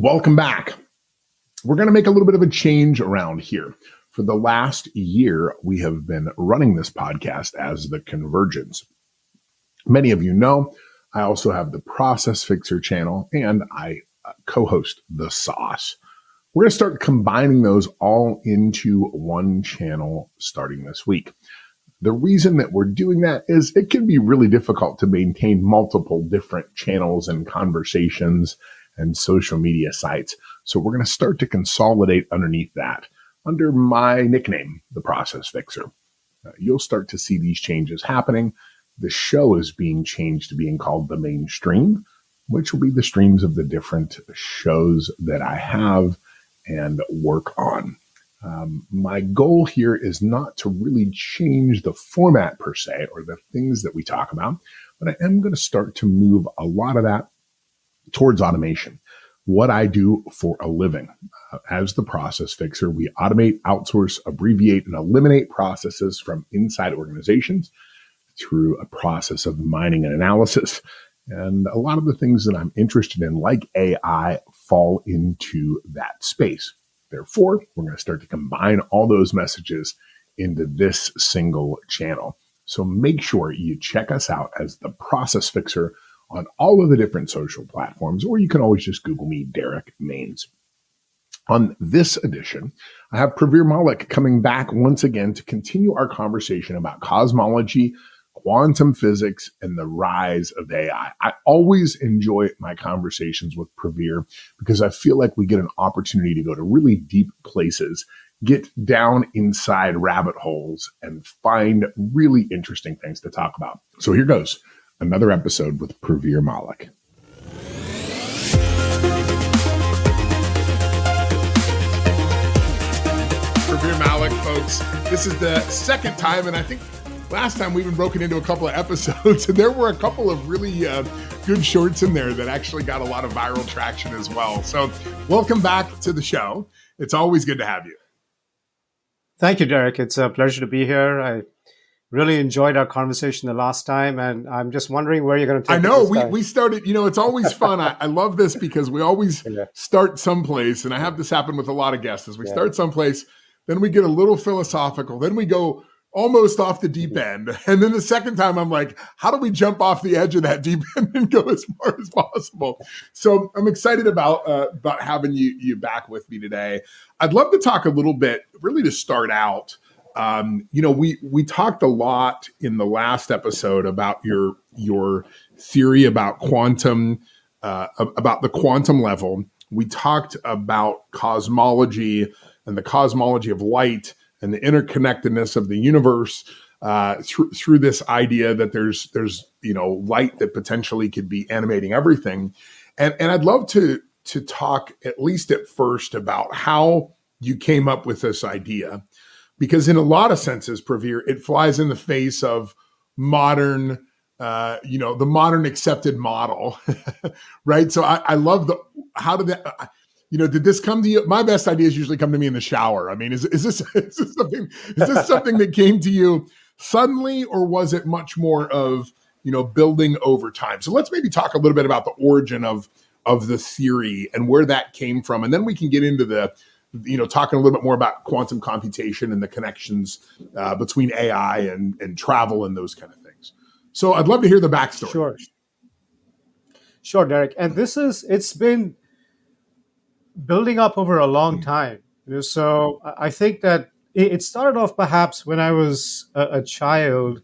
Welcome back. We're going to make a little bit of a change around here. For the last year, we have been running this podcast as The Convergence. Many of you know, I also have the Process Fixer channel, and I co-host The Sauce. We're going to start combining those all into one channel starting this week. The reason that we're doing that is it can be really difficult to maintain multiple different channels and conversations and social media sites. So we're going to start to consolidate underneath that under my nickname, The Process Fixer. You'll start to see these changes happening. The show is being changed to being called The Mainstream, which will be the streams of the different shows that I have and work on. My goal here is not to really change the format per se or the things that we talk about, but I am going to start to move a lot of that towards automation. What I do for a living. As the Process Fixer, we automate, outsource, abbreviate, and eliminate processes from inside organizations through a process of mining and analysis. And a lot of the things that I'm interested in, like AI, fall into that space. Therefore, we're going to start to combine all those messages into this single channel. So make sure you check us out as the Process Fixer on all of the different social platforms, or you can always just Google me, Derrick Mains. On this edition, I have Pravir Malik coming back once again to continue our conversation about cosmology, quantum physics, and the rise of AI. I always enjoy my conversations with Pravir because I feel like we get an opportunity to go to really deep places, get down inside rabbit holes, and find really interesting things to talk about. So here goes. Another episode with Pravir Malik. Pravir Malik, folks. This is the second time, and I think last time we even broken into a couple of episodes, and there were a couple of really good shorts in there that actually got a lot of viral traction as well. So welcome back to the show. It's always good to have you. Thank you, Derek. It's a pleasure to be here. I really enjoyed our conversation the last time, and I'm just wondering where you're going to take it. I know we started, it's always fun. I love this because we always start someplace, and I have this happen with a lot of guests. As we start someplace, then we get a little philosophical, then we go almost off the deep end. And then the second time I'm like, how do we jump off the edge of that deep end and go as far as possible? So I'm excited about having you back with me today. I'd love to talk a little bit, really to start out. We talked a lot in the last episode about your theory about quantum, about the quantum level. We talked about cosmology and the cosmology of light and the interconnectedness of the universe through this idea that there's light that potentially could be animating everything. And I'd love to talk at least at first about how you came up with this idea. Because in a lot of senses, Pravir, it flies in the face of modern, the modern accepted model, right? So I love how did that, did this come to you? My best ideas usually come to me in the shower. I mean, is this something that came to you suddenly, or was it much more of, building over time? So let's maybe talk a little bit about the origin of the theory and where that came from. And then we can get into talking a little bit more about quantum computation and the connections between AI and travel and those kind of things. So I'd love to hear the backstory. Sure, Derek. And it's been building up over a long time. So I think that it started off perhaps when I was a child.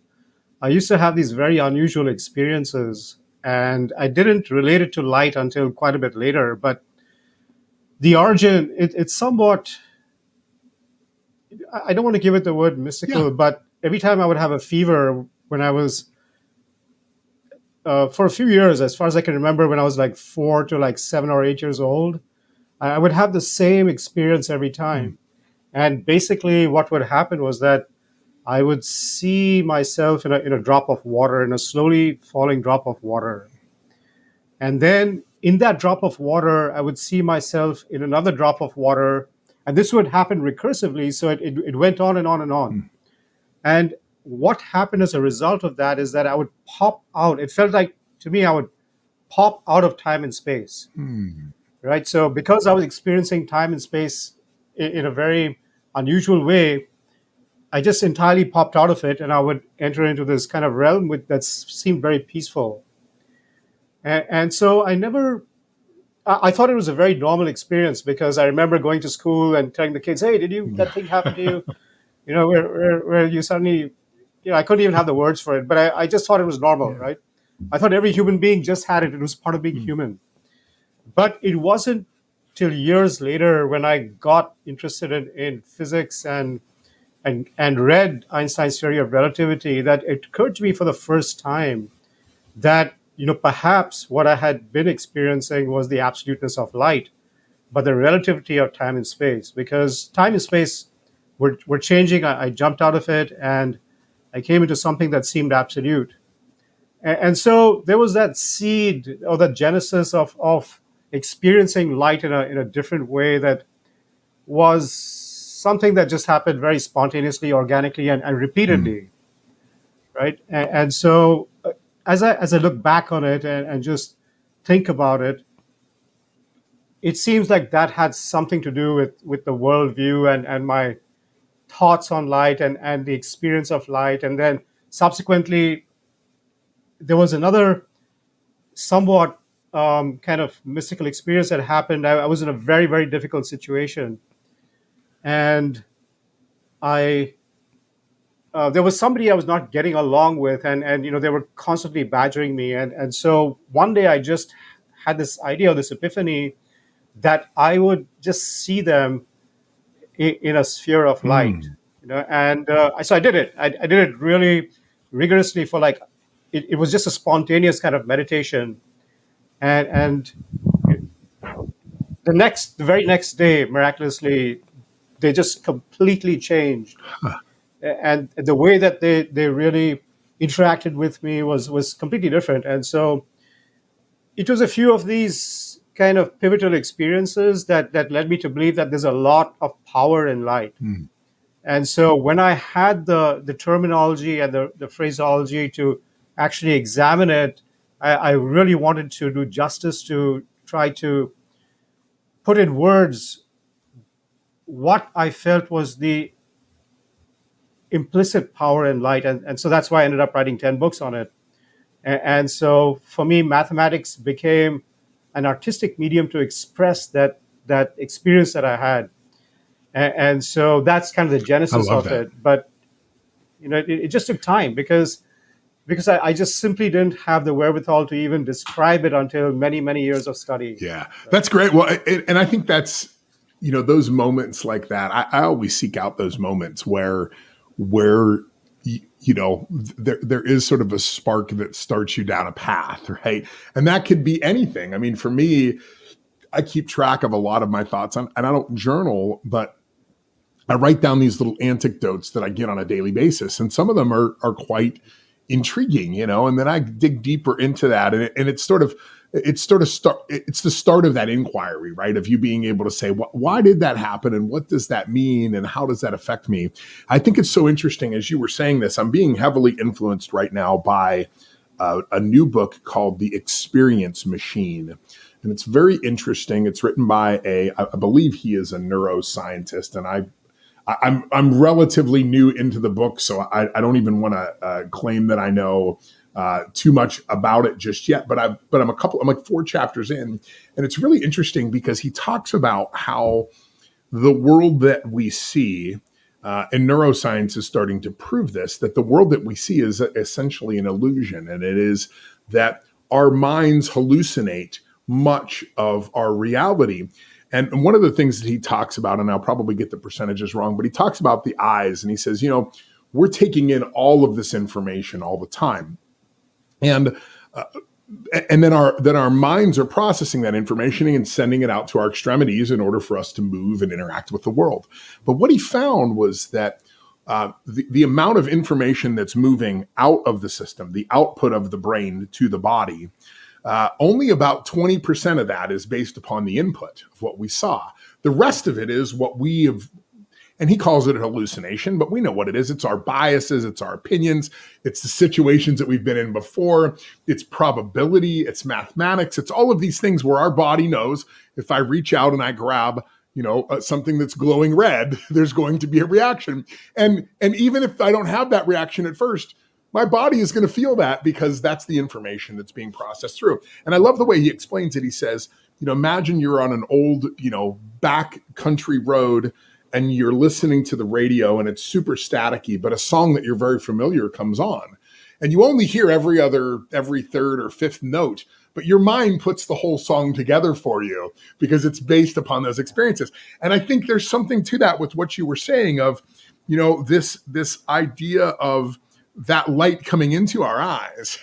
I used to have these very unusual experiences, and I didn't relate it to light until quite a bit later. But the origin, it's somewhat, I don't want to give it the word mystical, but every time I would have a fever when I was, for a few years, as far as I can remember, when I was like 4 to like 7 or 8 years old, I would have the same experience every time. And basically what would happen was that I would see myself in a drop of water, in a slowly falling drop of water. And then in that drop of water, I would see myself in another drop of water. And this would happen recursively. So it went on and on and on. And what happened as a result of that is that I would pop out. It felt like, to me, I would pop out of time and space. right? So because I was experiencing time and space in a very unusual way, I just entirely popped out of it, and I would enter into this kind of realm that seemed very peaceful. And so I never, I thought it was a very normal experience because I remember going to school and telling the kids, "Hey, did you that thing happen to you? You know, where you suddenly, I couldn't even have the words for it, but I just thought it was normal, Yeah. right? I thought every human being just had it. It was part of being Mm. human. But it wasn't till years later when I got interested in physics and read Einstein's theory of relativity that it occurred to me for the first time that perhaps what I had been experiencing was the absoluteness of light, but the relativity of time and space. Because time and space were changing. I jumped out of it and I came into something that seemed absolute. And so there was that seed or that genesis of experiencing light in a different way that was something that just happened very spontaneously, organically, and Mm. repeatedly, right? And so as I look back on it and just think about it, it seems like that had something to do with the worldview and my thoughts on light and the experience of light. And then subsequently, there was another somewhat kind of mystical experience that happened. I was in a very, very difficult situation. And I there was somebody I was not getting along with, and they were constantly badgering me, and so one day I just had this idea, this epiphany, that I would just see them in a sphere of light, Mm. and so I did it. I did it really rigorously for like it was just a spontaneous kind of meditation, and the very next day, miraculously, they just completely changed, Huh. and the way that they really interacted with me was completely different. And so it was a few of these kind of pivotal experiences that led me to believe that there's a lot of power in light. Mm. And so when I had the terminology and the phraseology to actually examine it, I really wanted to do justice to try to put in words what I felt was the implicit power in light. And so that's why I ended up writing 10 books on it. And so for me, mathematics became an artistic medium to express that experience that I had. And so that's kind of the I genesis love of that. it. But it just took time because I just simply didn't have the wherewithal to even describe it until many, many years of study. Yeah, Right. that's great. Well, and I think that's, those moments like that. I always seek out those moments where there is sort of a spark that starts you down a path, right? And that could be anything. I mean, for me, I keep track of a lot of my thoughts on, and I don't journal, but I write down these little anecdotes that I get on a daily basis, and some of them are quite intriguing, and then I dig deeper into that, and it's the start of that inquiry, right? Of you being able to say, why did that happen, and what does that mean, and how does that affect me? I think it's so interesting. As you were saying this, I'm being heavily influenced right now by a new book called The Experience Machine. And it's very interesting. It's written by I believe he is a neuroscientist, and I'm relatively new into the book, so I don't even want to claim that I know too much about it just yet. But I'm like 4 chapters in, and it's really interesting because he talks about how the world that we see, and neuroscience is starting to prove this, that the world that we see is essentially an illusion, and it is that our minds hallucinate much of our reality. And one of the things that he talks about, and I'll probably get the percentages wrong, but he talks about the eyes, and he says, we're taking in all of this information all the time. And uh, and then our minds are processing that information and sending it out to our extremities in order for us to move and interact with the world. But what he found was that the amount of information that's moving out of the system, the output of the brain to the body, only about 20% of that is based upon the input of what we saw. The rest of it is what we have And he calls it a hallucination, but we know what it is. It's our biases, it's our opinions, it's the situations that we've been in before, it's probability, it's mathematics, it's all of these things where our body knows if I reach out and I grab, something that's glowing red, there's going to be a reaction. And even if I don't have that reaction at first, my body is going to feel that because that's the information that's being processed through. And I love the way he explains it. He says, imagine you're on an old, back country road and you're listening to the radio and it's super staticky, but a song that you're very familiar comes on. And you only hear every third or fifth note, but your mind puts the whole song together for you because it's based upon those experiences. And I think there's something to that with what you were saying of, this idea of that light coming into our eyes,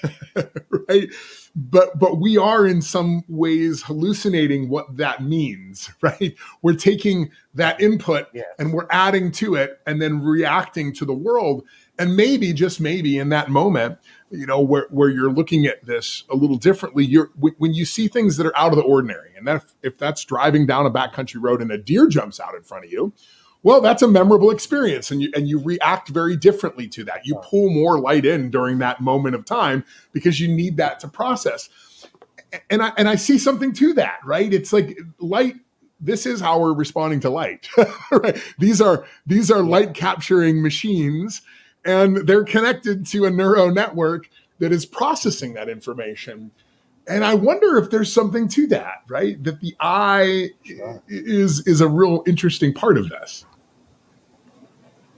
right? But we are in some ways hallucinating what that means, right? We're taking that input and we're adding to it and then reacting to the world. And maybe, just maybe in that moment, where you're looking at this a little differently, when you see things that are out of the ordinary, and if that's driving down a backcountry road and a deer jumps out in front of you, well, that's a memorable experience, and you react very differently to that. You pull more light in during that moment of time because you need that to process. And I see something to that, right? It's like light. This is how we're responding to light. Right? These are light capturing machines, and they're connected to a neural network that is processing that information. And I wonder if there's something to that, right? That the eye is a real interesting part of this.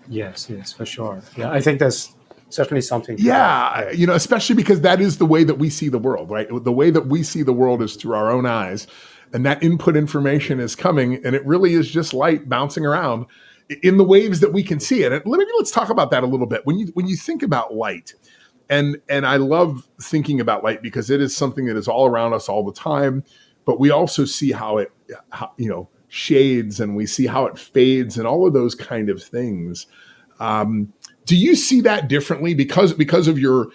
Yes, for sure. Yeah, I think there's certainly something. Yeah, especially because that is the way that we see the world, right? The way that we see the world is through our own eyes, and that input information is coming, and it really is just light bouncing around in the waves that we can see it. And let's talk about that a little bit. When you think about light, and I love thinking about light because it is something that is all around us all the time, but we also see how it shades, and we see how it fades and all of those kind of things. Do you see that differently because of your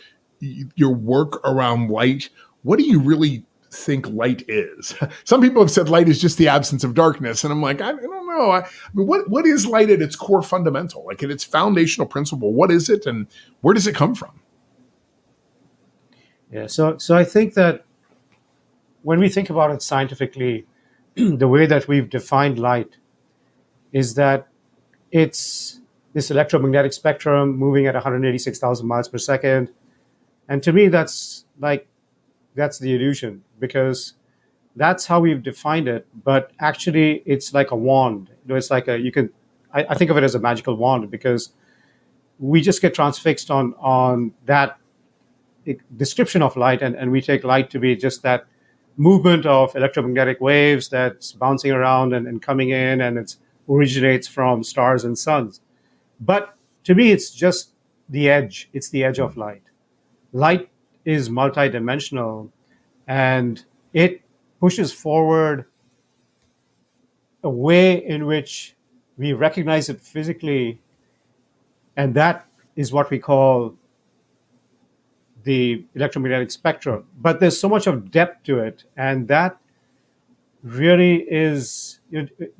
work around light? What do you really think light is? Some people have said light is just the absence of darkness. And I'm like, I don't know. I mean, what is light at its core fundamental? Like at its foundational principle, what is it and where does it come from? Yeah. So I think that when we think about it scientifically, the way that we've defined light is that it's this electromagnetic spectrum moving at 186,000 miles per second. And to me, that's the illusion, because that's how we've defined it. But actually, it's like a wand. It's like I think of it as a magical wand, because we just get transfixed on that description of light, and we take light to be just that movement of electromagnetic waves that's bouncing around and coming in, and it originates from stars and suns. But to me, it's just the edge. It's the edge of light. Light is multidimensional, and it pushes forward a way in which we recognize it physically, and that is what we call the electromagnetic spectrum. But there's so much of depth to it, and that really is,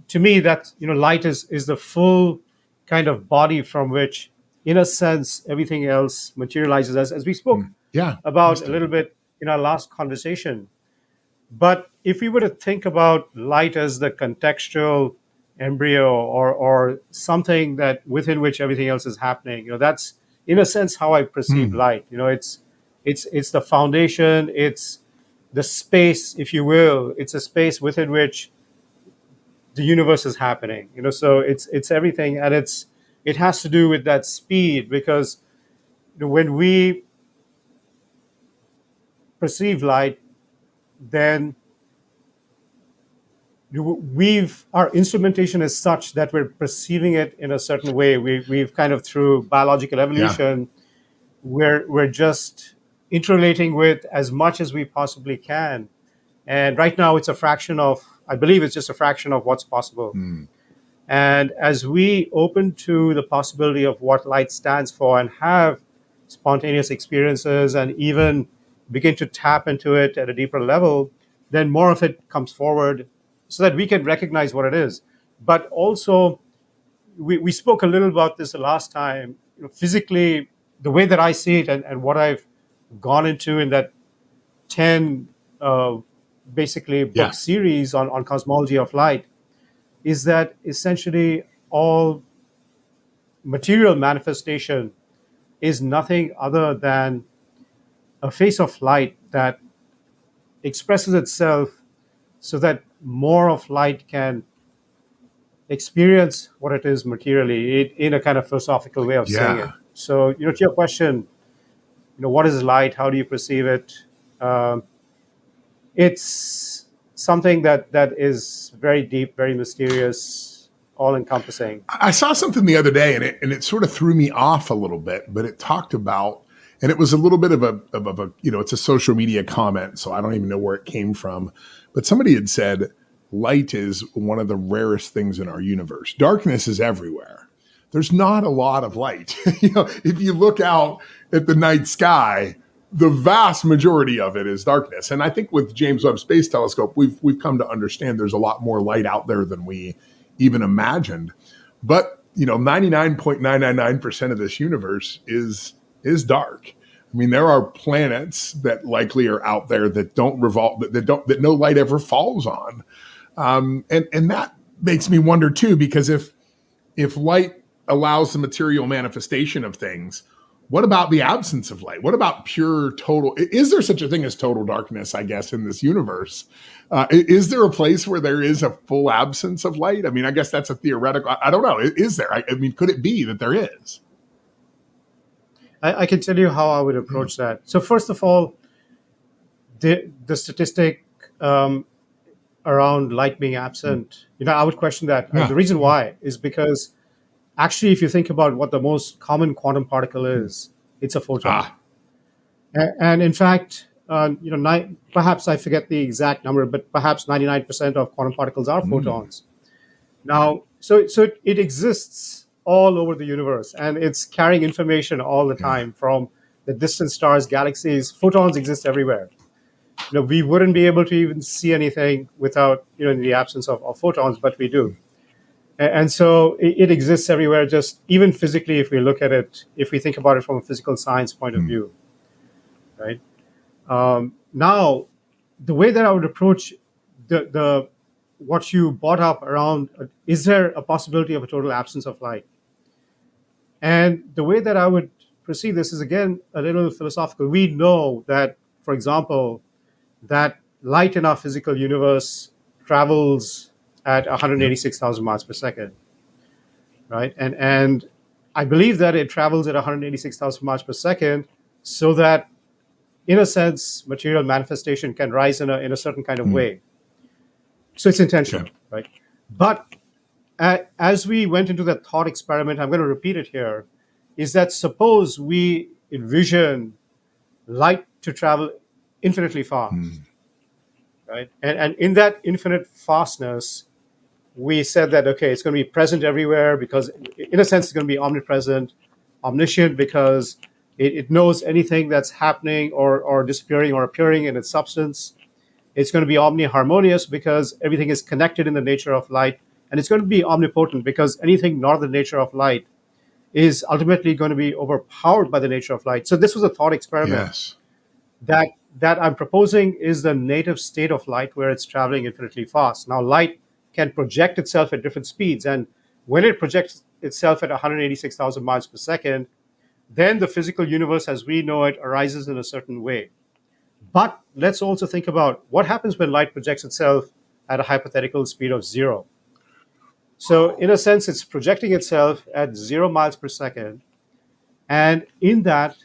to me, that light is the full kind of body from which, in a sense, everything else materializes, as we spoke about a little bit in our last conversation. But if we were to think about light as the contextual embryo, or something that within which everything else is happening, that's in a sense how I perceive light. It's the foundation, it's the space, if you will. It's a space within which the universe is happening. So it's everything, and it has to do with that speed, because when we perceive light, then our instrumentation is such that we're perceiving it in a certain way. We've kind of, through biological evolution, we're just interrelating with as much as we possibly can. And right now I believe it's just a fraction of what's possible. And as we open to the possibility of what light stands for and have spontaneous experiences and even begin to tap into it at a deeper level, then more of it comes forward so that we can recognize what it is. But also, we spoke a little about this the last time. Physically, the way that I see it, and what I've gone into in that 10 uh, basically book Yeah. series on cosmology of light, is that essentially all material manifestation is nothing other than a phase of light that expresses itself so that more of light can experience what it is materially, in a kind of philosophical way of saying Yeah. it. So, to your question, what is light? How do you perceive it? Um, it's something that is very deep, very mysterious, all encompassing. I saw something the other day, and it sort of threw me off a little bit, but it talked about, and it was a little bit of a it's a social media comment, so I don't even know where it came from, but somebody had said light is one of the rarest things in our universe. Darkness is everywhere. There's not a lot of light. If you look out at the night sky, the vast majority of it is darkness. And I think with James Webb Space Telescope, we've come to understand there's a lot more light out there than we even imagined. But 99.999% of this universe is dark. I mean, there are planets that likely are out there that don't revolve, that no light ever falls on, and that makes me wonder too, because if light allows the material manifestation of things, what about the absence of light? What about pure total? Is there such a thing as total darkness, I guess, in this universe? Is there a place where there is a full absence of light? I mean, I guess that's a theoretical. I don't know. Is there? I mean, could it be that there is? I can tell you how I would approach that. So first of all, the statistic around light being absent, I would question that. Yeah. The reason why is because actually, if you think about what the most common quantum particle is, it's a photon. And in fact, perhaps I forget the exact number, but perhaps 99% of quantum particles are photons. Now, so it exists all over the universe, and it's carrying information all the time from the distant stars, galaxies. Photons exist everywhere. We wouldn't be able to even see anything without, in the absence of photons, but we do. And so it exists everywhere, just even physically, if we look at it, if we think about it from a physical science point of view, right? Now, the way that I would approach the what you brought up around, is there a possibility of a total absence of light? And the way that I would perceive this is, again, a little philosophical. We know that, for example, that light in our physical universe travels at 186,000 miles per second, right? And I believe that it travels at 186,000 miles per second so that, in a sense, material manifestation can rise in a certain kind of way. So it's intentional, right? But as we went into that thought experiment, I'm going to repeat it here, is that suppose we envision light to travel infinitely fast, right? And in that infinite fastness, we said that, okay, it's going to be present everywhere because, in a sense, it's going to be omnipresent, omniscient, because it knows anything that's happening or disappearing or appearing in its substance. It's going to be omni-harmonious because everything is connected in the nature of light. And it's going to be omnipotent because anything not the nature of light is ultimately going to be overpowered by the nature of light. So this was a thought experiment that I'm proposing is the native state of light where it's traveling infinitely fast. Now, light can project itself at different speeds. And when it projects itself at 186,000 miles per second, then the physical universe as we know it arises in a certain way. But let's also think about what happens when light projects itself at a hypothetical speed of 0. So in a sense, it's projecting itself at 0 miles per second. And in that,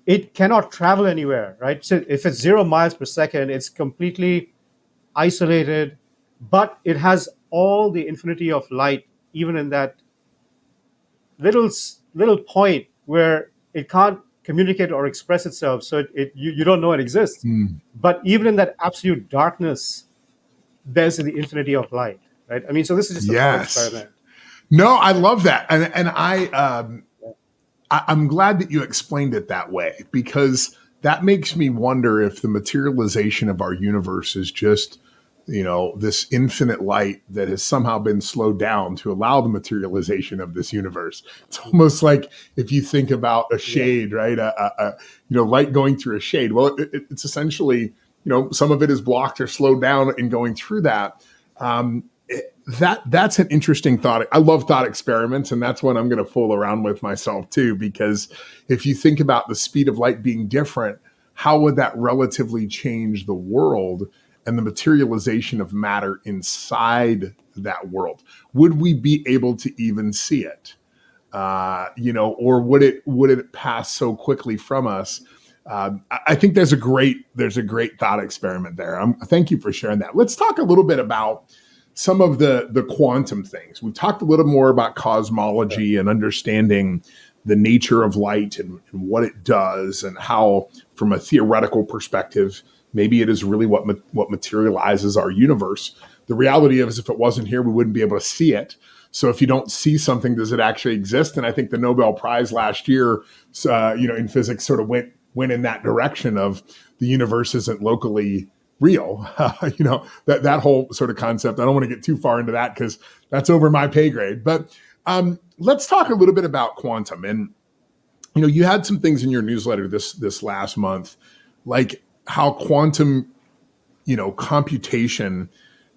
it cannot travel anywhere, right? So if it's 0 miles per second, it's completely isolated, but it has all the infinity of light, even in that little point where it can't communicate or express itself. So you don't know it exists. But even in that absolute darkness, there's the infinity of light, right? I mean, so this is just a thought experiment. No, I love that, and I'm glad that you explained it that way, because that makes me wonder if the materialization of our universe is just this infinite light that has somehow been slowed down to allow the materialization of this universe. It's almost like if you think about a Yeah. shade, right? Light going through a shade. Well, it's essentially, some of it is blocked or slowed down in going through that. That's an interesting thought. I love thought experiments, and that's one I'm going to fool around with myself too, because if you think about the speed of light being different, how would that relatively change the world and the materialization of matter inside that world? Would we be able to even see it? Or would it pass so quickly from us? I think there's a great thought experiment there. Thank you for sharing that. Let's talk a little bit about some of the quantum things. We've talked a little more about cosmology and understanding the nature of light and what it does, and how, from a theoretical perspective, maybe it is really what materializes our universe. The reality is, if it wasn't here, we wouldn't be able to see it. So if you don't see something, does it actually exist? And I think the Nobel Prize last year, in physics, sort of went in that direction of the universe isn't locally real. That whole sort of concept. I don't want to get too far into that because that's over my pay grade. But let's talk a little bit about quantum. And you had some things in your newsletter this last month, like how quantum, computation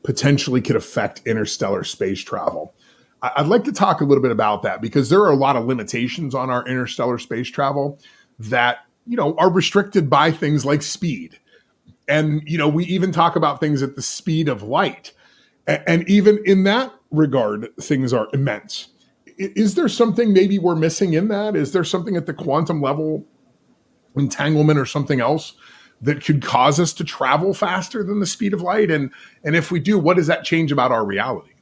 potentially could affect interstellar space travel. I'd like to talk a little bit about that, because there are a lot of limitations on our interstellar space travel that, are restricted by things like speed. And, we even talk about things at the speed of light. And even in that regard, things are immense. Is there something maybe we're missing in that? Is there something at the quantum level, entanglement or something else, that could cause us to travel faster than the speed of light? And if we do, what does that change about our reality?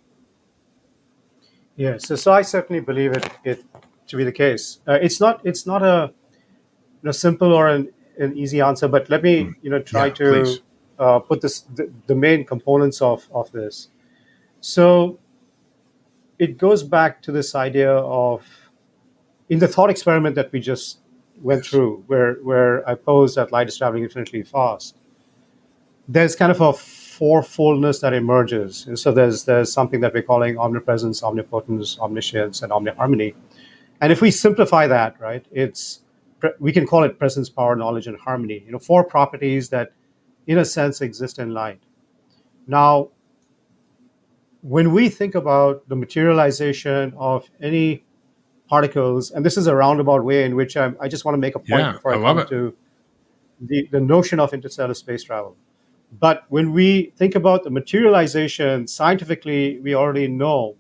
Yeah. So I certainly believe it to be the case. It's not a simple or an easy answer, but let me try to please. put the main components of this. So it goes back to this idea of, in the thought experiment that we just went through, where I posed that light is traveling infinitely fast, there's kind of a fourfoldness that emerges. So there's something that we're calling omnipresence, omnipotence, omniscience, and omniharmony. And if we simplify that, right, we can call it presence, power, knowledge, and harmony. Four properties that, in a sense, exist in light. Now, when we think about the materialization of any particles, and this is a roundabout way in which I just want to make a point before I come to the notion of interstellar space travel. But when we think about the materialization, scientifically, we already know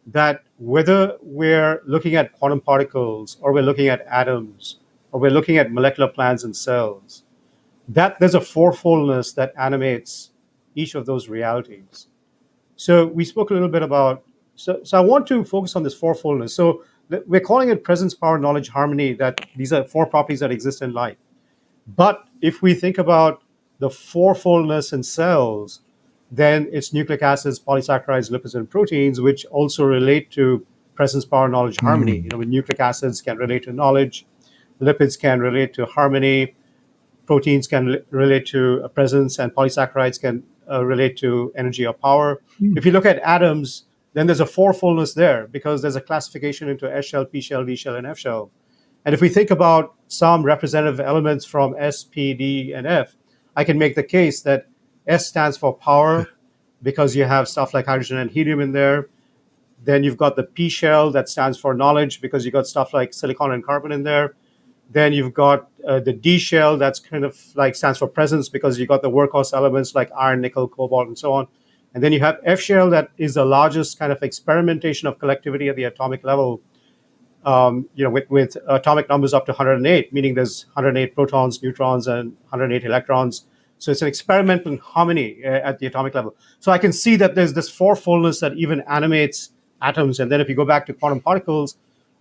that whether we're looking at quantum particles, or we're looking at atoms, or we're looking at molecular plans and cells, that there's a fourfoldness that animates each of those realities. So we spoke a little bit about, so I want to focus on this fourfoldness. So we're calling it presence, power, knowledge, harmony, that these are four properties that exist in light. But if we think about the fourfoldness in cells, then it's nucleic acids, polysaccharides, lipids, and proteins, which also relate to presence, power, knowledge, harmony. Nucleic acids can relate to knowledge, lipids can relate to harmony, proteins can relate to presence, and polysaccharides can relate to energy or power. If you look at atoms, then there's a fourfoldness there, because there's a classification into S shell, P shell, D shell, and F shell. And if we think about some representative elements from S, P, D, and F, I can make the case that S stands for power, because you have stuff like hydrogen and helium in there. Then you've got the P shell that stands for knowledge, because you've got stuff like silicon and carbon in there. Then you've got the D shell that's kind of like stands for presence, because you've got the workhorse elements like iron, nickel, cobalt, and so on. And then you have F shell, that is the largest kind of experimentation of collectivity at the atomic level, with atomic numbers up to 108, meaning there's 108 protons, neutrons, and 108 electrons. So it's an experiment in harmony at the atomic level. So I can see that there's this fourfoldness that even animates atoms. And then if you go back to quantum particles,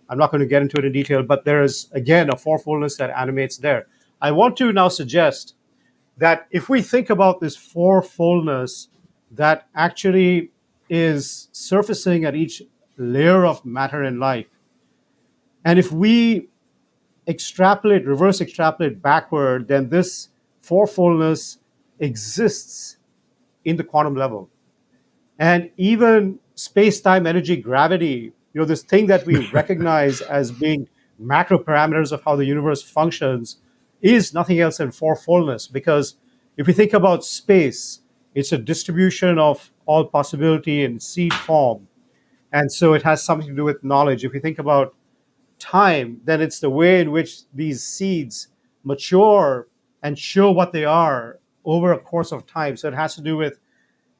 I'm not going to get into it in detail, but there is, again, a fourfoldness that animates there. I want to now suggest that if we think about this fourfoldness that actually is surfacing at each layer of matter in life, and if we reverse extrapolate backward, then this fourfoldness exists in the quantum level. And even space-time energy gravity, this thing that we recognize as being macro parameters of how the universe functions, is nothing else than fourfoldness. Because if we think about space, it's a distribution of all possibility in seed form. And so it has something to do with knowledge. If we think about time, then it's the way in which these seeds mature and show what they are over a course of time. So it has to do with,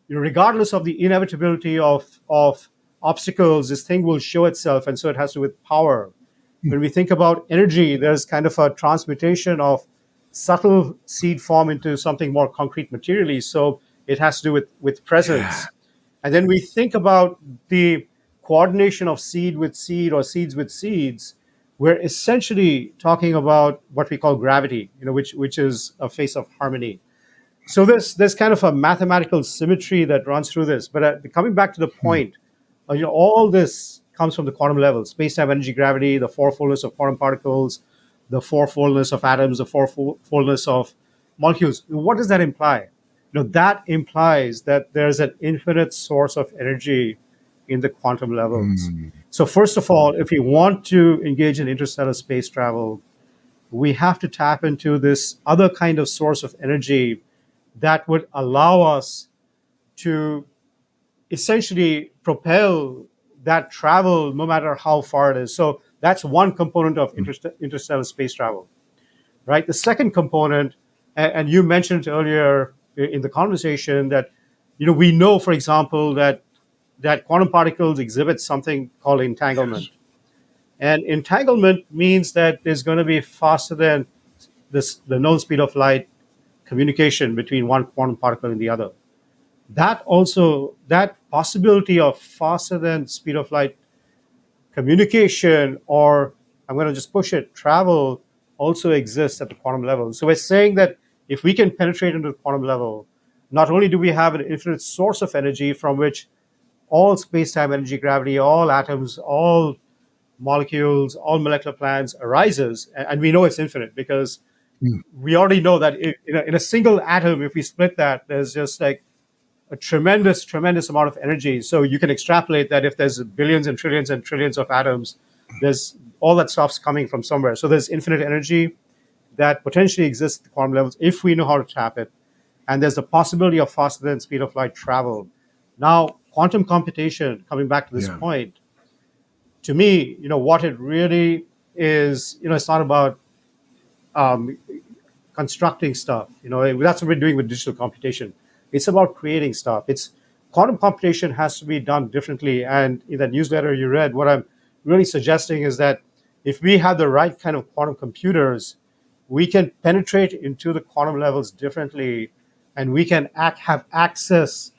regardless of the inevitability of obstacles, this thing will show itself. And so it has to do with power. When we think about energy, there's kind of a transmutation of subtle seed form into something more concrete materially. So it has to do with presence. And then we think about the coordination of seed with seed or seeds with seeds. We're essentially talking about what we call gravity, which is a phase of harmony. So there's kind of a mathematical symmetry that runs through this. But coming back to the point, all this comes from the quantum level: space-time, energy, gravity, the fourfoldness of quantum particles, the fourfoldness of atoms, the fourfoldness of molecules. What does that imply? That implies that there's an infinite source of energy in the quantum levels. So first of all, if we want to engage in interstellar space travel, we have to tap into this other kind of source of energy that would allow us to essentially propel that travel no matter how far it is. So that's one component of interstellar space travel, right? The second component, and you mentioned earlier in the conversation, that we know, for example, that quantum particles exhibit something called entanglement. And entanglement means that there's going to be faster than the known speed of light communication between one quantum particle and the other. That possibility of faster than speed of light communication, or I'm going to just push it, travel, also exists at the quantum level. So we're saying that if we can penetrate into the quantum level, not only do we have an infinite source of energy from which all space-time, energy, gravity, all atoms, all molecules, all molecular plans arises, and we know it's infinite because we already know that in a single atom, if we split that, there's just like a tremendous amount of energy. So you can extrapolate that if there's billions and trillions of atoms, there's all that stuff's coming from somewhere. So there's infinite energy that potentially exists at the quantum levels if we know how to tap it. And there's the possibility of faster than speed of light travel. Now, quantum computation, coming back to this point, to me, what it really is, it's not about constructing stuff. That's what we're doing with digital computation. It's about creating stuff. Quantum computation has to be done differently. And in that newsletter you read, what I'm really suggesting is that if we have the right kind of quantum computers, we can penetrate into the quantum levels differently, and we can have access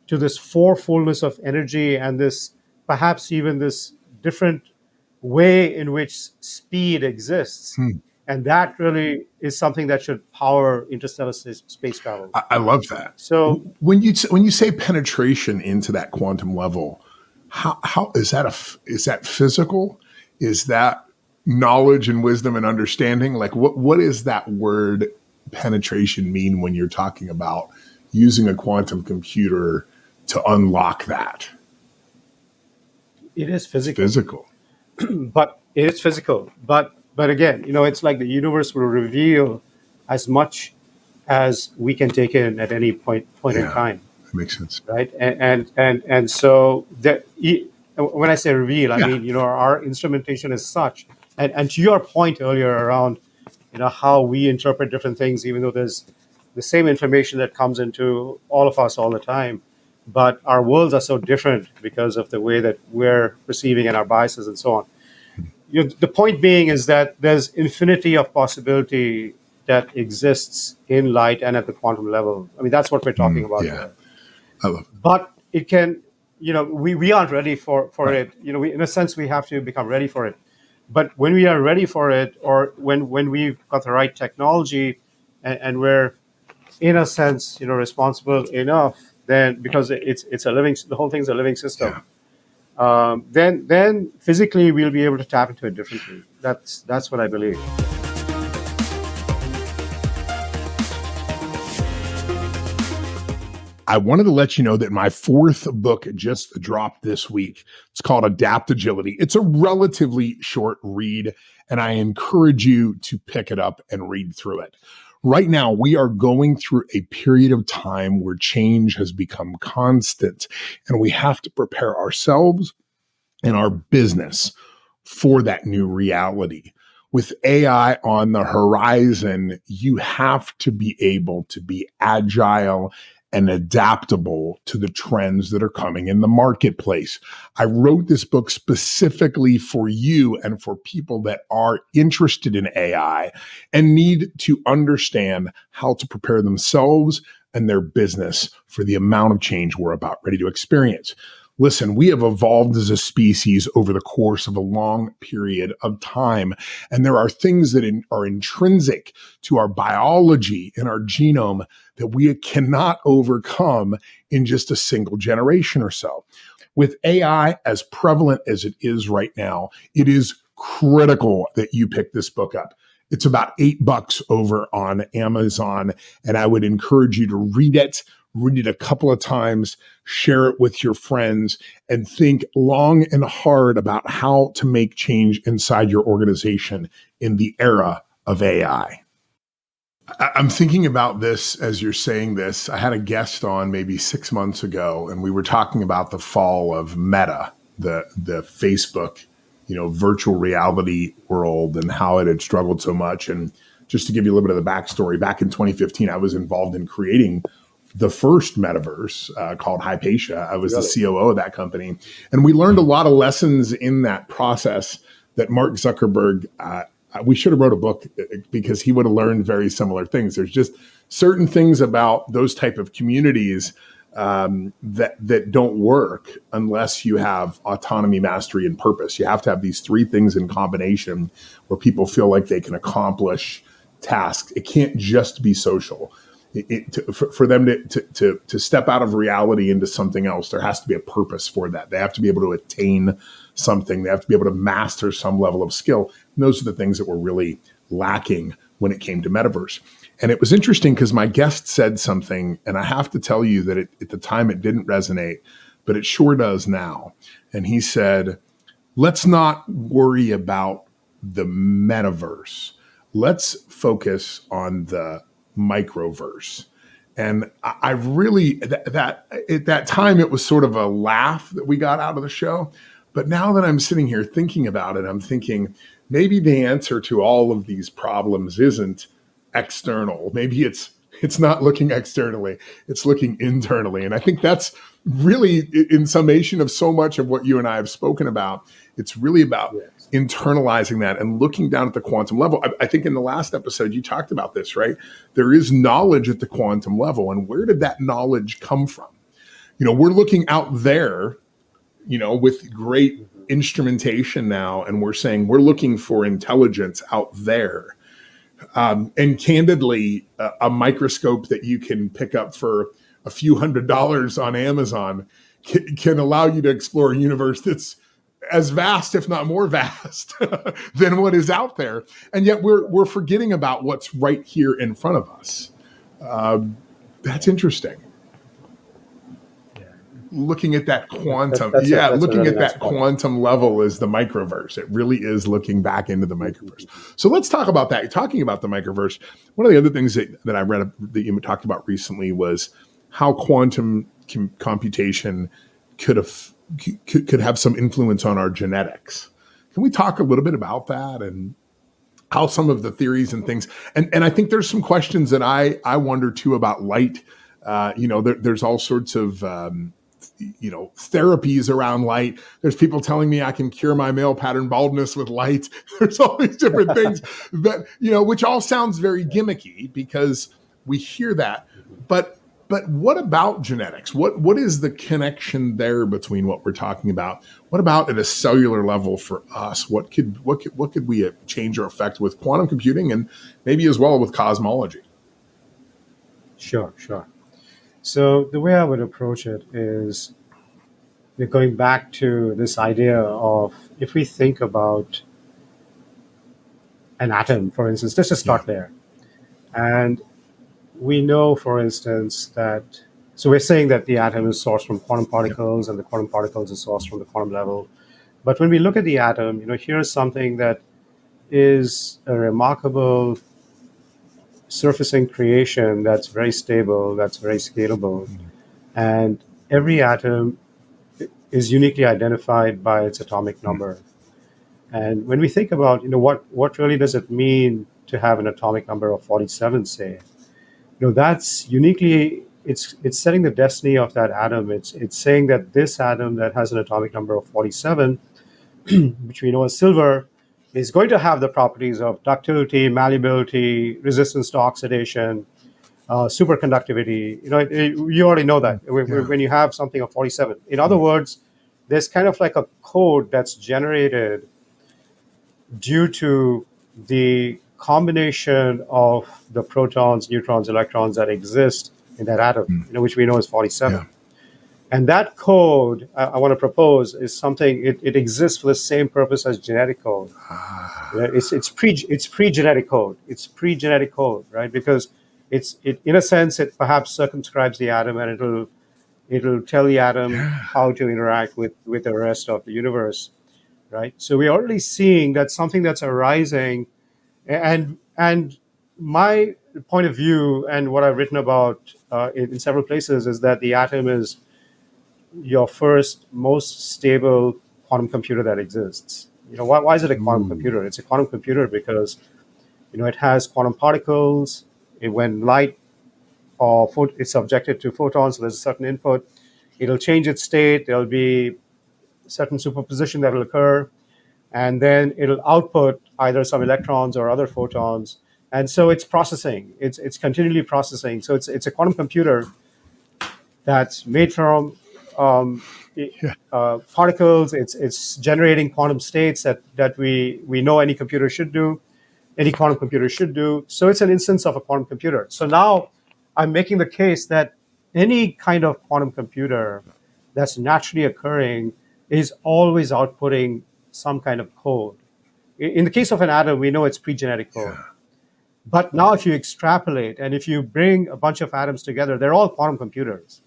to this fourfoldness of energy and this, perhaps even this different way in which speed exists. And that really is something that should power interstellar space travel. I love that. So when you say penetration into that quantum level, how is that? Is that physical? Is that knowledge and wisdom and understanding? Like what does that word penetration mean when you're talking about using a quantum computer to unlock that? It is physical. It's physical. But it is physical. But again, it's like the universe will reveal as much as we can take in at any point in time. That makes sense, right? And so when I say reveal, I mean our instrumentation is such. And to your point earlier around how we interpret different things, even though there's the same information that comes into all of us all the time, but our worlds are so different because of the way that we're perceiving and our biases and so on. The point being is that there's infinity of possibility that exists in light and at the quantum level. I mean, that's what we're talking about here. I love it. But it can, we aren't ready for it. In a sense, we have to become ready for it. But when we are ready for it, or when we've got the right technology and we're, in a sense, responsible enough, then because the whole thing's a living system. Then physically we'll be able to tap into it differently. That's what I believe. I wanted to let you know that my fourth book just dropped this week. It's called Adaptagility. It's a relatively short read, and I encourage you to pick it up and read through it. Right now, we are going through a period of time where change has become constant, and we have to prepare ourselves and our business for that new reality. With AI on the horizon, you have to be able to be agile and adaptable to the trends that are coming in the marketplace. I wrote this book specifically for you and for people that are interested in AI and need to understand how to prepare themselves and their business for the amount of change we're about ready to experience. Listen, we have evolved as a species over the course of a long period of time. And there are things that are intrinsic to our biology and our genome that we cannot overcome in just a single generation or so. With AI as prevalent as it is right now, it is critical that you pick this book up. It's about $8 over on Amazon, and I would encourage you to read it a couple of times, share it with your friends, and think long and hard about how to make change inside your organization in the era of AI. I'm thinking about this as you're saying this. I had a guest on maybe 6 months ago, and we were talking about the fall of Meta, the Facebook, virtual reality world, and how it had struggled so much. And just to give you a little bit of the backstory, back in 2015, I was involved in creating the first metaverse called Hypatia. I was the COO of that company. And we learned a lot of lessons in that process that Mark Zuckerberg, we should have wrote a book because he would have learned very similar things. There's just certain things about those type of communities that don't work unless you have autonomy, mastery, and purpose. You have to have these three things in combination where people feel like they can accomplish tasks. It can't just be social. For them to step out of reality into something else, there has to be a purpose for that. They have to be able to attain something. They have to be able to master some level of skill. And those are the things that were really lacking when it came to metaverse. And it was interesting because my guest said something, and I have to tell you that at the time it didn't resonate, but it sure does now. And he said, let's not worry about the metaverse. Let's focus on the microverse. And I really, that at that time, it was sort of a laugh that we got out of the show. But now that I'm sitting here thinking about it, I'm thinking maybe the answer to all of these problems isn't external. Maybe it's not looking externally, it's looking internally. And I think that's really in summation of so much of what you and I have spoken about. It's really about internalizing that and looking down at the quantum level. I think in the last episode, you talked about this, right? There is knowledge at the quantum level. And where did that knowledge come from? We're looking out there, with great instrumentation now, and we're saying we're looking for intelligence out there. And candidly, a microscope that you can pick up for a few $100s on Amazon can allow you to explore a universe that's as vast, if not more vast, than what is out there. And yet we're forgetting about what's right here in front of us. That's interesting. Looking at that quantum, looking at that quantum level is the microverse. It really is looking back into the microverse. So let's talk about that. Talking about the microverse, one of the other things that I read that you talked about recently was how quantum computation could have some influence on our genetics. Can we talk a little bit about that and how some of the theories and things? And I think there's some questions that I wonder too about light. There's all sorts of therapies around light. There's people telling me I can cure my male pattern baldness with light. There's all these different things that, which all sounds very gimmicky because we hear that. But what about genetics? What is the connection there between what we're talking about? What about at a cellular level for us? What could we change or affect with quantum computing and maybe as well with cosmology? Sure. So the way I would approach it is we're going back to this idea of if we think about an atom, for instance, let's just start there. And we know, for instance, that So we're saying that the atom is sourced from quantum particles, and the quantum particles is sourced from the quantum level. But when we look at the atom, here's something that is a remarkable surfacing creation that's very stable, that's very scalable, and every atom is uniquely identified by its atomic number. And when we think about, what really does it mean to have an atomic number of 47, say, that's uniquely, it's setting the destiny of that atom. It's saying that this atom that has an atomic number of 47, which we know as silver, is going to have the properties of ductility, malleability, resistance to oxidation, superconductivity. You already know that when you have something of 47. In other words, there's kind of like a code that's generated due to the combination of the protons, neutrons, electrons that exist in that atom, which we know is 47. Yeah. And that code I want to propose is something, it exists for the same purpose as genetic code. It's pre-genetic code. It's pre-genetic code, right? Because in a sense, it perhaps circumscribes the atom, and it'll tell the atom how to interact with the rest of the universe, right? So we're already seeing that something that's arising, and my point of view and what I've written about in several places is that the atom is your first most stable quantum computer that exists. Why is it a quantum computer? It's a quantum computer because it has quantum particles. When light is subjected to photons, so there's a certain input. It'll change its state. There'll be certain superposition that will occur, and then it'll output either some electrons or other photons. And so it's processing. It's continually processing. So it's a quantum computer that's made from particles. It's generating quantum states that we know any computer should do, any quantum computer should do. So it's an instance of a quantum computer. So now I'm making the case that any kind of quantum computer that's naturally occurring is always outputting some kind of code. In the case of an atom, we know it's pre-genetic code. But now if you extrapolate and if you bring a bunch of atoms together, they're all quantum computers.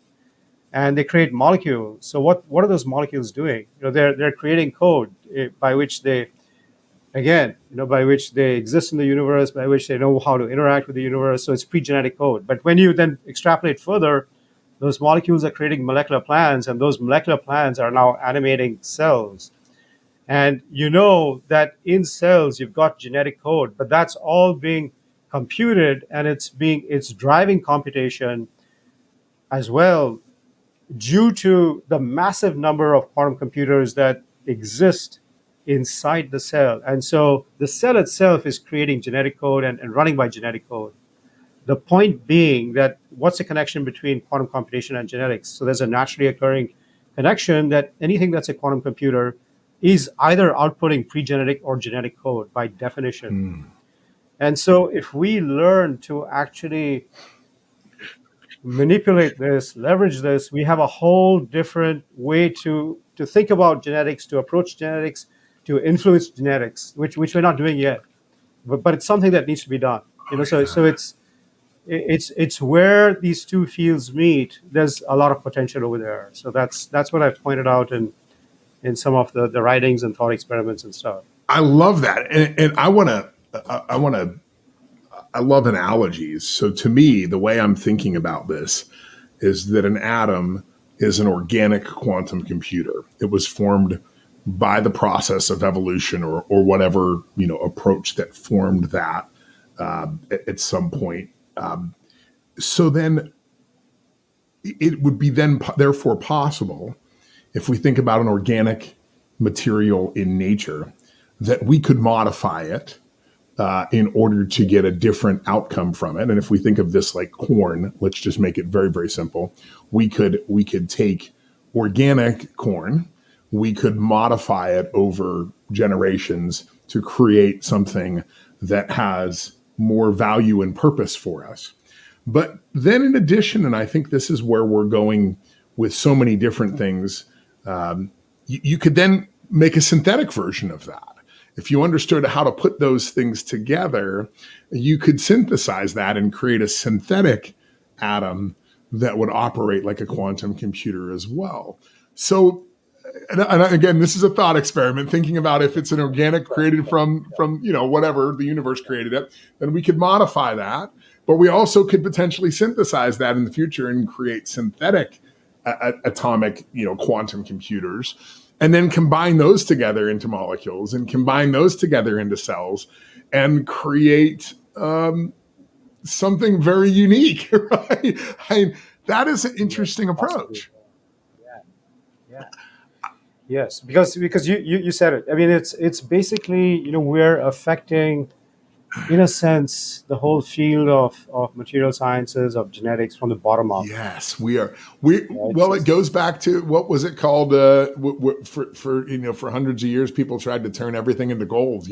And they create molecules. So what are those molecules doing? They're creating code by which they exist in the universe, by which they know how to interact with the universe. So it's pre-genetic code. But when you then extrapolate further, those molecules are creating molecular plans, and those molecular plans are now animating cells. And you know that in cells you've got genetic code, but that's all being computed, and it's driving computation as well, due to the massive number of quantum computers that exist inside the cell. And so the cell itself is creating genetic code and running by genetic code. The point being that what's the connection between quantum computation and genetics? So there's a naturally occurring connection that anything that's a quantum computer is either outputting pre-genetic or genetic code by definition. And so if we learn to actually manipulate this, leverage this, we have a whole different way to think about genetics, to approach genetics, to influence genetics, which we're not doing yet. But it's something that needs to be done. So it's where these two fields meet. There's a lot of potential over there. So that's what I've pointed out in some of the writings and thought experiments and stuff. I love that, and I love analogies. So to me, the way I'm thinking about this is that an atom is an organic quantum computer. It was formed by the process of evolution or whatever approach that formed that at some point. So then it would be then therefore possible, if we think about an organic material in nature, that we could modify it in order to get a different outcome from it. And if we think of this like corn, let's just make it very, very simple. We could take organic corn, we could modify it over generations to create something that has more value and purpose for us. But then in addition, and I think this is where we're going with so many different things, you could then make a synthetic version of that. If you understood how to put those things together, you could synthesize that and create a synthetic atom that would operate like a quantum computer as well. So, and again, this is a thought experiment, thinking about if it's an organic created from whatever the universe created it, then we could modify that. But we also could potentially synthesize that in the future and create synthetic atomic, quantum computers, and then combine those together into molecules and combine those together into cells and create something very unique, right? That is an interesting approach. Yeah. Yes, because you said it. I mean, it's basically, we're affecting, in a sense, the whole field of material sciences, of genetics, from the bottom up. Yes, we are. It goes back to, what was it called? For hundreds of years, people tried to turn everything into gold.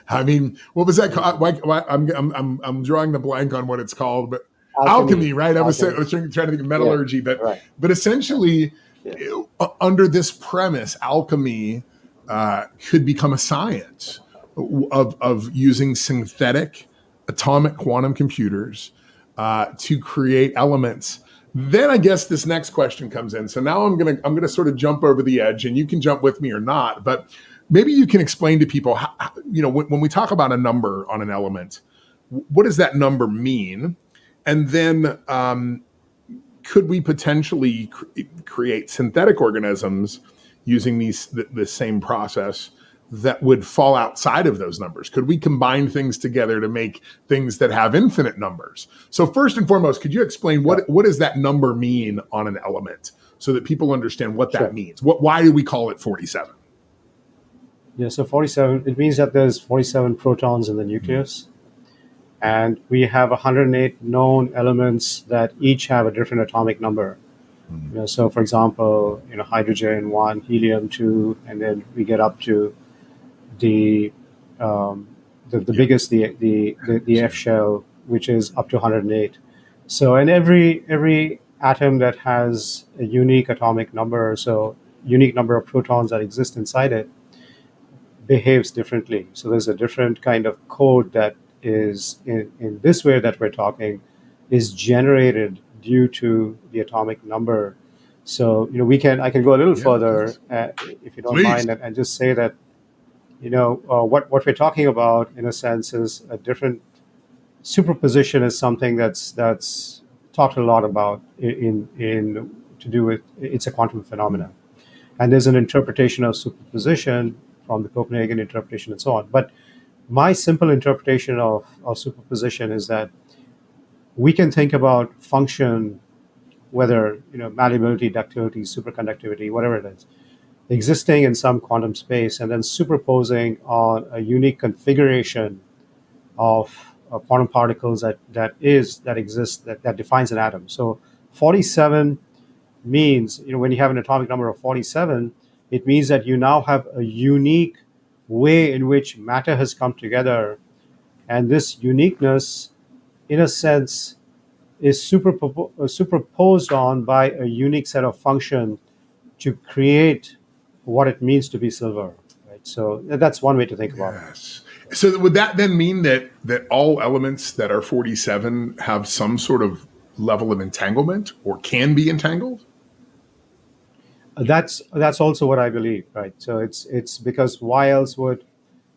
I mean, what was that called? I'm drawing the blank on what it's called, but alchemy, right? I was trying to think of metallurgy, but essentially, under this premise, alchemy could become a science of using synthetic atomic quantum computers to create elements. Then I guess this next question comes in. So now I'm gonna sort of jump over the edge, and you can jump with me or not. But maybe you can explain to people how, when we talk about a number on an element, what does that number mean? And then could we potentially create synthetic organisms using the same process that would fall outside of those numbers? Could we combine things together to make things that have infinite numbers? So first and foremost, could you explain what does that number mean on an element so that people understand what that means? Why do we call it 47? Yeah, so 47, it means that there's 47 protons in the nucleus. And we have 108 known elements that each have a different atomic number. So for example, hydrogen 1, helium 2, and then we get up to the biggest, the F shell, which is up to 108. So, and every atom that has a unique atomic number, so unique number of protons that exist inside it, behaves differently. So there's a different kind of code that is in this way that we're talking is generated due to the atomic number. So I can go a little further if you don't mind, and just say that what we're talking about, in a sense, is a different superposition. Is something that's talked a lot about in to do with, it's a quantum phenomenon, and there's an interpretation of superposition from the Copenhagen interpretation and so on. But my simple interpretation of superposition is that we can think about function, whether malleability, ductility, superconductivity, whatever it is, existing in some quantum space, and then superposing on a unique configuration of quantum particles that exists, that defines an atom. So 47 means, when you have an atomic number of 47, it means that you now have a unique way in which matter has come together, and this uniqueness, in a sense, is superposed on by a unique set of function to create what it means to be silver. Right? So that's one way to think about it. So would that then mean that all elements that are 47 have some sort of level of entanglement or can be entangled? That's also what I believe, right? So it's because why else would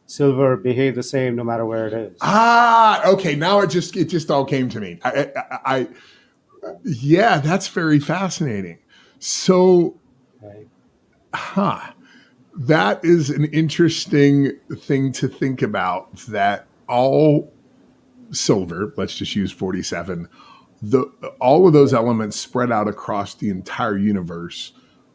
silver behave the same no matter where it is? Okay. Now it just all came to me. Yeah, that's very fascinating. So, that is an interesting thing to think about, that all silver, let's just use 47, all of those elements spread out across the entire universe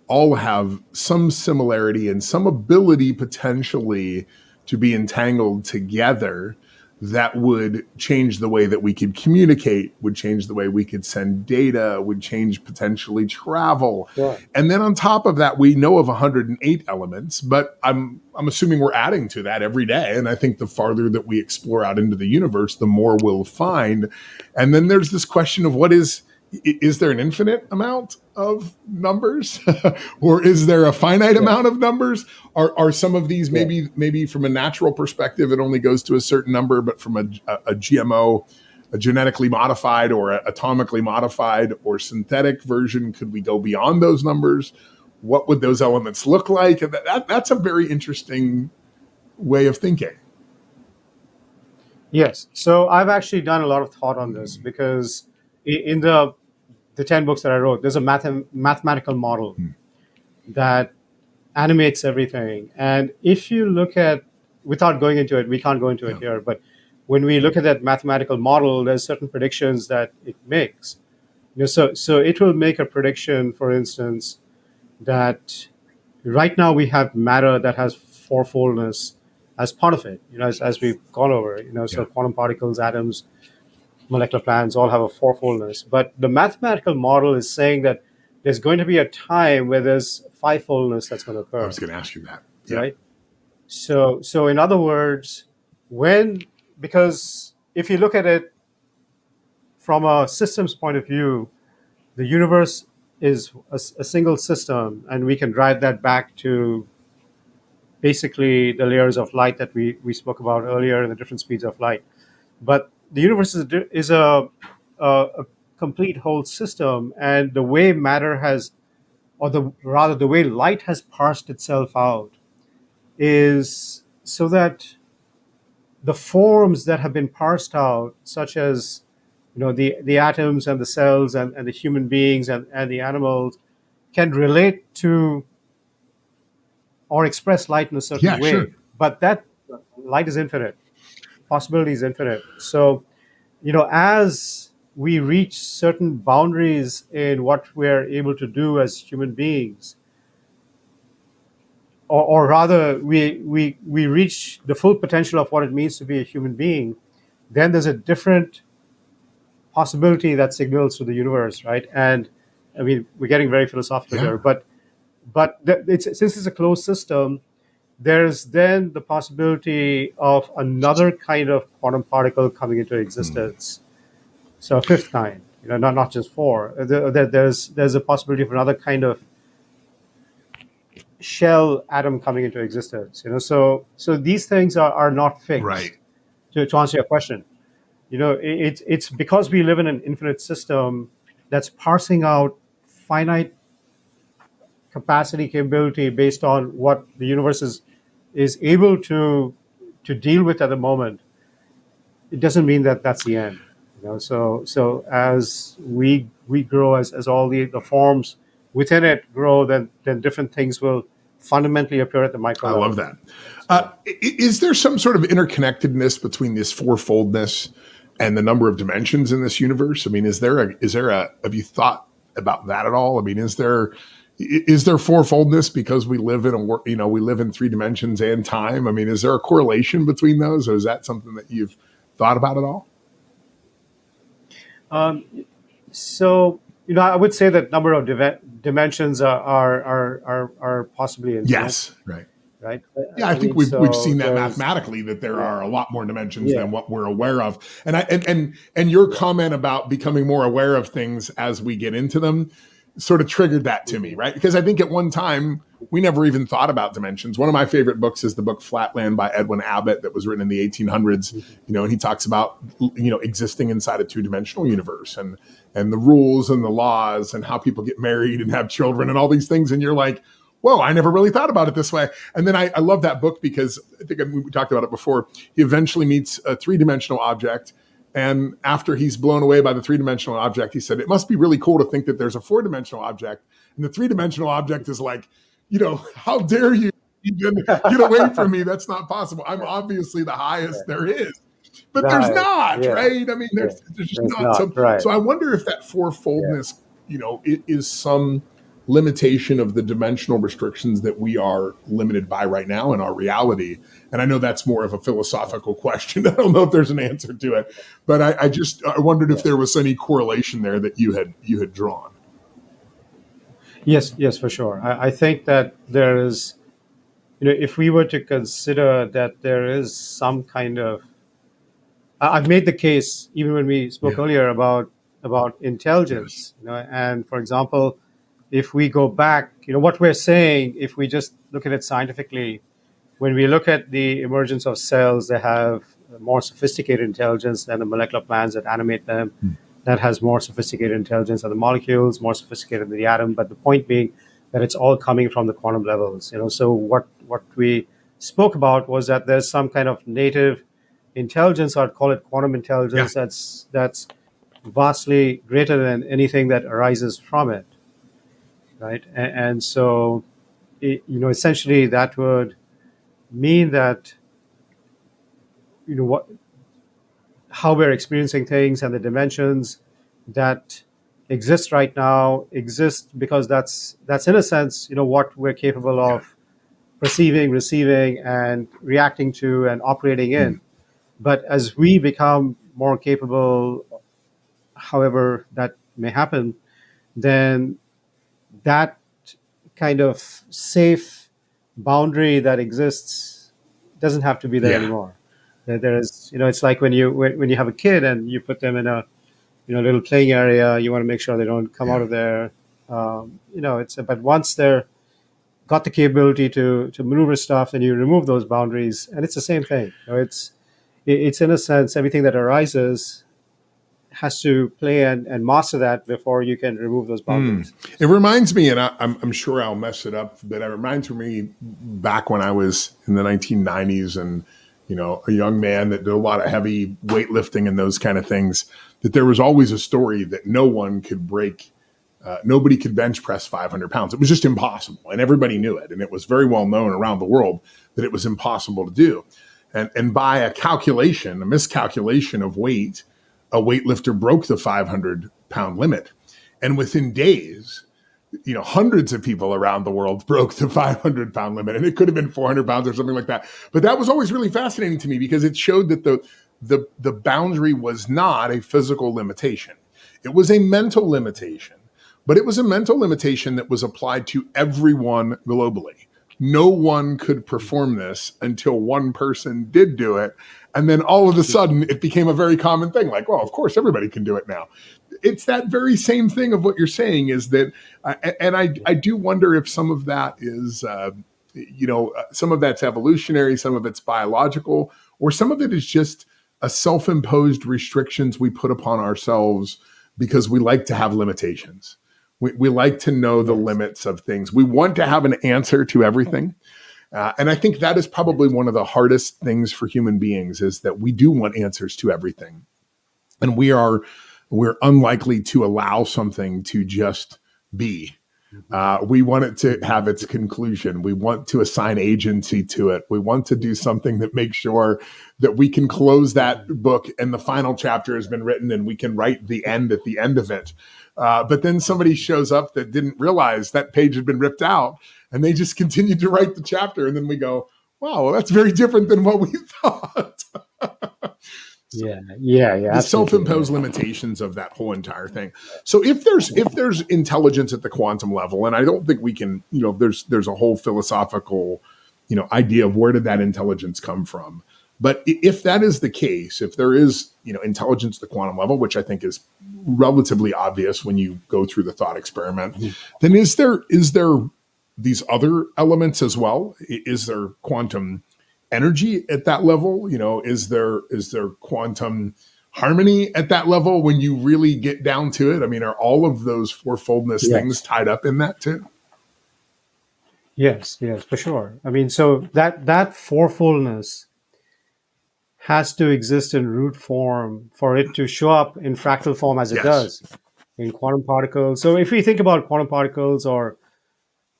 all have some similarity and some ability potentially to be entangled together that would change the way that we could communicate, would change the way we could send data, would change potentially travel. Yeah. And then on top of that, we know of 108 elements, but I'm assuming we're adding to that every day. And I think the farther that we explore out into the universe, the more we'll find. And then there's this question of is there an infinite amount of numbers or is there a finite amount of numbers? Are some of these maybe from a natural perspective, it only goes to a certain number, but from a GMO a genetically modified or a atomically modified or synthetic version? Could we go beyond those numbers? What would those elements look like? And that's a very interesting way of thinking. Yes. So I've actually done a lot of thought on this because in the 10 books that I wrote, there's a mathematical model that animates everything. And if you look at, without going into it, we can't go into it here, but when we look at that mathematical model, there's certain predictions that it makes. So it will make a prediction, for instance, that right now we have matter that has fourfoldness as part of it, as we've gone over, so quantum particles, atoms, molecular plans all have a fourfoldness. But the mathematical model is saying that there's going to be a time where there's fivefoldness that's going to occur. I was going to ask you that. Right? So in other words, because if you look at it from a systems point of view, the universe is a single system, and we can drive that back to basically the layers of light that we spoke about earlier and the different speeds of light. But the universe is a complete whole system, and the way matter has, or the way light has parsed itself out is so that the forms that have been parsed out, such as the atoms and the cells and the human beings and the animals, can relate to or express light in a certain way. Sure. But that light is infinite. Possibility is infinite. So, as we reach certain boundaries in what we're able to do as human beings, or rather, we reach the full potential of what it means to be a human being, then there's a different possibility that signals to the universe, right? And I mean, we're getting very philosophical here, but since it's a closed system, there's then the possibility of another kind of quantum particle coming into existence. So a fifth kind, not just four. There's a possibility of another kind of shell atom coming into existence. So these things are not fixed. Right. To answer your question, it's because we live in an infinite system that's parsing out finite capability based on what the universe is able to deal with at the moment. It doesn't mean that that's the end. So as we grow, as all the forms within it grow, then different things will fundamentally appear at the micro level. I love that. Is there some sort of interconnectedness between this fourfoldness and the number of dimensions in this universe? I mean, is there a have you thought about that at all? I mean, is there fourfoldness because we live in we live in three dimensions and time? I mean, is there a correlation between those, or is that something that you've thought about at all? So I would say that number of dimensions are possibly infinite. Yes, right. Right. Yeah, I think we've seen that mathematically, that there are a lot more dimensions than what we're aware of. And your comment about becoming more aware of things as we get into them sort of triggered that to me, right? Because I think at one time we never even thought about dimensions. One of my favorite books is the book Flatland by Edwin Abbott that was written in the 1800s. And he talks about existing inside a two-dimensional universe and the rules and the laws and how people get married and have children and all these things. And you're like, whoa, I never really thought about it this way. And then I love that book because I think we talked about it before. He eventually meets a three-dimensional object. And after he's blown away by the three-dimensional object, he said, it must be really cool to think that there's a four-dimensional object. And the three-dimensional object is like, how dare you even get away from me? That's not possible. I'm obviously the highest there is. But there's not, right? I mean, there's just not. Right. So I wonder if that fourfoldness, it is some limitation of the dimensional restrictions that we are limited by right now in our reality. And I know that's more of a philosophical question. I don't know if there's an answer to it, but I wondered if there was any correlation there that you had drawn. Yes, for sure. I think that there is, if we were to consider that there is some kind of, I've made the case even when we spoke earlier about intelligence, and for example, if we go back, what we're saying, if we just look at it scientifically, when we look at the emergence of cells, they have more sophisticated intelligence than the molecular plans that animate them, that has more sophisticated intelligence than the molecules, more sophisticated than the atom. But the point being that it's all coming from the quantum levels. So what we spoke about was that there's some kind of native intelligence, I'd call it quantum intelligence, that's vastly greater than anything that arises from it, right? And so, essentially, that would mean that what how we're experiencing things and the dimensions that exist right now exist because that's in a sense what we're capable of perceiving, receiving, and reacting to and operating in. But as we become more capable, however that may happen, then that kind of safe boundary that exists doesn't have to be there anymore. There is, it's like when you have a kid and you put them in a little playing area, you want to make sure they don't come out of there. But once they're got the capability to maneuver stuff, and you remove those boundaries, and it's the same thing. It's in a sense everything that arises has to play and master that before you can remove those boundaries. It reminds me, and I'm sure I'll mess it up, but it reminds me back when I was in the 1990s and, a young man that did a lot of heavy weightlifting and those kind of things, that there was always a story that no one could break. Nobody could bench press 500 pounds. It was just impossible. And everybody knew it. And it was very well known around the world that it was impossible to do. And by a miscalculation of weight, a weightlifter broke the 500-pound limit. And within days, hundreds of people around the world broke the 500-pound limit. And it could have been 400 pounds or something like that. But that was always really fascinating to me because it showed that the boundary was not a physical limitation. It was a mental limitation. But it was a mental limitation that was applied to everyone globally. No one could perform this until one person did do it. And then all of a sudden it became a very common thing. Like, well, of course, everybody can do it now. It's that very same thing of what you're saying is that, and I do wonder if some of that is, some of that's evolutionary, some of it's biological, or some of it is just a self-imposed restrictions we put upon ourselves because we like to have limitations. We like to know the limits of things. We want to have an answer to everything. And I think that is probably one of the hardest things for human beings is that we do want answers to everything. And we're unlikely to allow something to just be. We want it to have its conclusion. We want to assign agency to it. We want to do something that makes sure that we can close that book and the final chapter has been written and we can write the end at the end of it. But then somebody shows up that didn't realize that page had been ripped out and they just continued to write the chapter. And then we go, wow, well, that's very different than what we thought. Yeah. The self-imposed limitations of that whole entire thing. So if there's intelligence at the quantum level, and I don't think we can, there's a whole philosophical, idea of where did that intelligence come from. But if that is the case, if there is, intelligence at the quantum level, which I think is relatively obvious when you go through the thought experiment, then is there these other elements as well? Is there quantum energy at that level? Is there quantum harmony at that level when you really get down to it? I mean, are all of those fourfoldness things tied up in that too? Yes, for sure. I mean, so that fourfoldness has to exist in root form for it to show up in fractal form as it does in quantum particles. So if we think about quantum particles or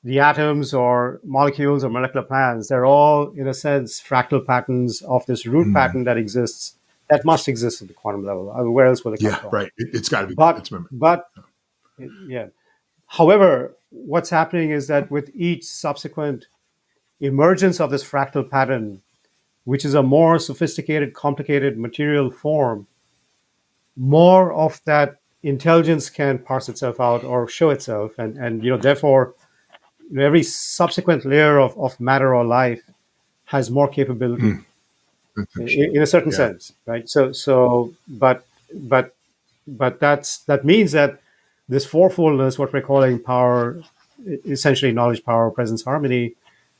the atoms or molecules or molecular plans, they're all, in a sense, fractal patterns of this root pattern that exists, that must exist at the quantum level. I mean, where else would it come from? Right. It's got to be. However, what's happening is that with each subsequent emergence of this fractal pattern, which is a more sophisticated, complicated material form, more of that intelligence can parse itself out or show itself, and therefore, every subsequent layer of matter or life has more capability in a certain sense, right? But that means that this fourfoldness, what we're calling power, essentially knowledge, power, presence, harmony,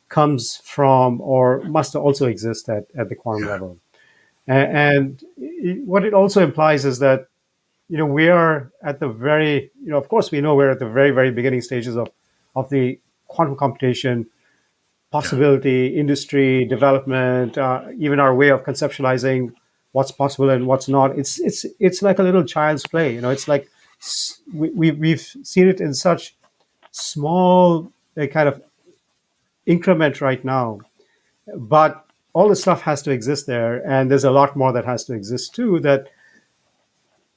comes from or must also exist at the quantum level. What it also implies is that, we are at the very, of course, we know we're at the very, very beginning stages of the quantum computation possibility, industry, development, even our way of conceptualizing what's possible and what's not. It's like a little child's play. It's like we've seen it in such small kind of increment right now, but all the stuff has to exist there, and there's a lot more that has to exist too. That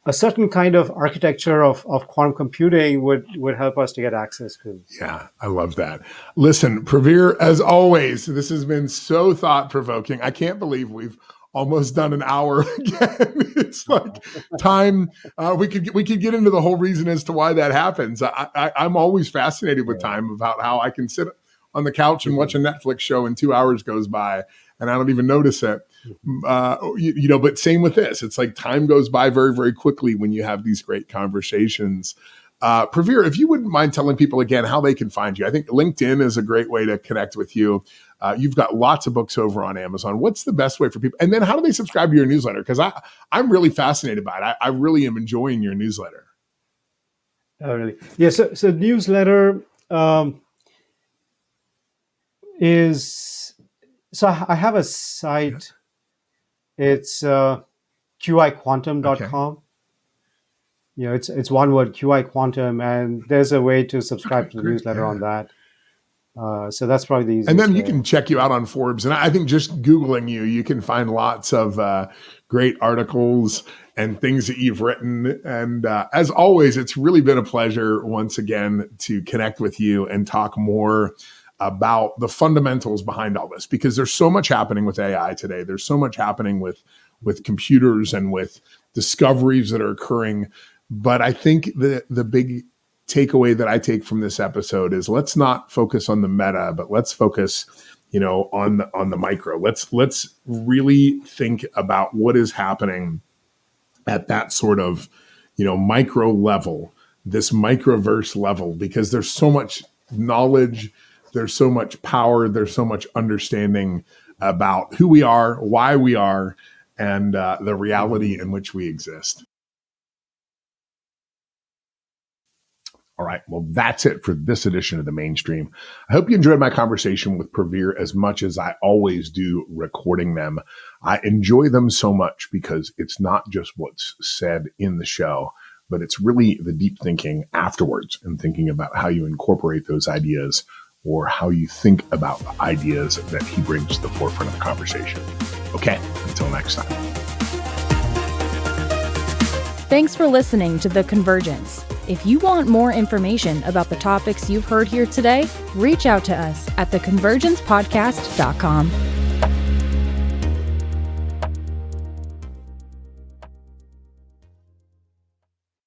a certain kind of architecture of quantum computing would help us to get access to. Yeah, I love that. Listen, Pravir, as always, this has been so thought-provoking. I can't believe we've almost done an hour again. It's like time. We could get into the whole reason as to why that happens. I'm always fascinated with time, about how I can sit on the couch and watch a Netflix show and 2 hours goes by and I don't even notice it. But same with this. It's like time goes by very, very quickly when you have these great conversations. Pravir, if you wouldn't mind telling people again how they can find you. I think LinkedIn is a great way to connect with you. You've got lots of books over on Amazon. What's the best way for people? And then how do they subscribe to your newsletter? Because I'm really fascinated by it. I really am enjoying your newsletter. Oh, really? Yeah. So newsletter is, so I have a site. It's qiquantum.com. Okay. It's one word, QI Quantum, and there's a way to subscribe to the newsletter on that. So that's probably the easiest. And then you can check you out on Forbes. And I think just Googling you can find lots of great articles and things that you've written. And as always, it's really been a pleasure once again to connect with you and talk more about the fundamentals behind all this, because there's so much happening with AI today. There's so much happening with computers and with discoveries that are occurring. But I think the big takeaway that I take from this episode is, let's not focus on the meta, but let's focus, on the micro. Let's really think about what is happening at that sort of, micro level, this microverse level, because there's so much knowledge, there's so much power, there's so much understanding about who we are, why we are, and the reality in which we exist. All right. Well, that's it for this edition of The Mainstream. I hope you enjoyed my conversation with Pravir as much as I always do recording them. I enjoy them so much because it's not just what's said in the show, but it's really the deep thinking afterwards and thinking about how you incorporate those ideas, or how you think about the ideas that he brings to the forefront of the conversation. Okay. Until next time. Thanks for listening to The Convergence. If you want more information about the topics you've heard here today, reach out to us at theconvergencepodcast.com.